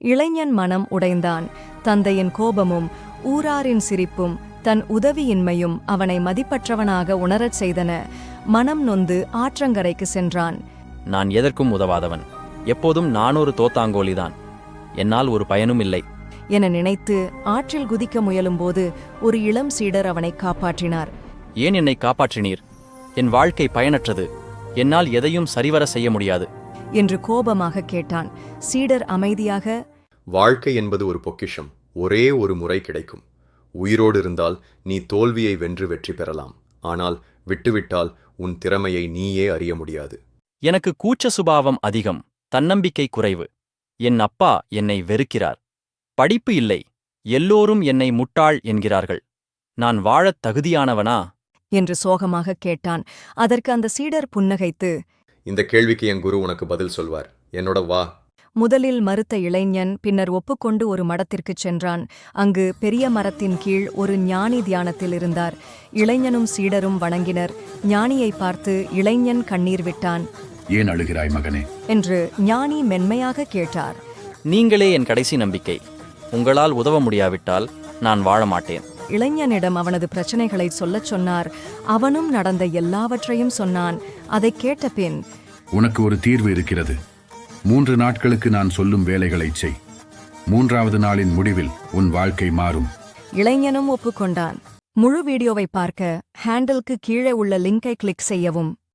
இளைஞன் மனம் உடைந்தான். தந்தையின் கோபமும் ஊராரின் சிரிப்பும் தன் உதவியின்மையும் அவனை மதிப்பற்றவனாக உணரச் செய்தன. மனம் நொந்து ஆற்றங்கரைக்கு சென்றான். நான் எதற்கும் உதவாதவன். எப்போதும் நானொரு தோத்தாங்கோலிதான். என்னால் ஒரு பயனும் இல்லை என நினைத்து ஆற்றில் குதிக்க முயலும்போது ஒரு இளம் சீடர் அவனை காப்பாற்றினார். ஏன் என்னை காப்பாற்றினீர்? என் வாழ்க்கை பயனற்றது. என்னால் எதையும் சரிவர செய்ய முடியாது என்று கோபமாக கேட்டான். சீடர் அமைதியாக, வாழ்க்கை என்பது ஒரு பொக்கிஷம். ஒரே ஒரு முறை கிடைக்கும். உயிரோடு இருந்தால் நீ தோல்வியை வென்று வெற்றி பெறலாம். ஆனால் விட்டுவிட்டால் உன் திறமையை நீயே அறிய முடியாது. எனக்கு கூச்ச சுபாவம் அதிகம், தன்னம்பிக்கை குறைவு. என் அப்பா என்னை வெறுக்கிறார். படிப்பு இல்லை. எல்லோரும் என்னை முட்டாள் என்கிறார்கள். நான் வாழத் தகுதியானவனா என்று சோகமாக கேட்டான். அதற்கு அந்த சீடர் புன்னகைத்து, இந்த கேள்விக்கு என் குரு உனக்கு பதில் சொல்வார். என்னோட வா. முதலில் மறுத்த இளைஞன் பின்னர் ஒப்புக்கொண்டு ஒரு மடத்திற்குச் சென்றான். அங்கு பெரிய மரத்தின் கீழ் ஒரு ஞானி தியானத்தில் இருந்தார். இளைஞனும் சீடரும் வணங்கினர். ஞானியை பார்த்து இளைஞன் கண்ணீர் விட்டான். ஏன் அழுகிறாய் மகனே என்று ஞானி மென்மையாக கேட்டார். நீங்களே என் கடைசி நம்பிக்கை. உங்களால் உதவ முடியாவிட்டால் நான் வாழ மாட்டேன். இளைஞனிடம் அவனது பிரச்சனைகளை சொல்லச் சொன்னார். அவனும் நடந்த எல்லாவற்றையும் சொன்னான். அதைக் கேட்ட பின், உனக்கு ஒரு தீர்வு இருக்கிறது. 3 நாட்களுக்கு நான் சொல்லும் வேலைகளைச் செய். 3வது நாளின் முடிவில் உன் வாழ்க்கை மாறும். இளைஞனும் ஒப்புக்கொண்டான். முழு வீடியோவை பார்க்க ஹேண்டிலுக்கு கீழே உள்ள லிங்கை கிளிக் செய்யவும்.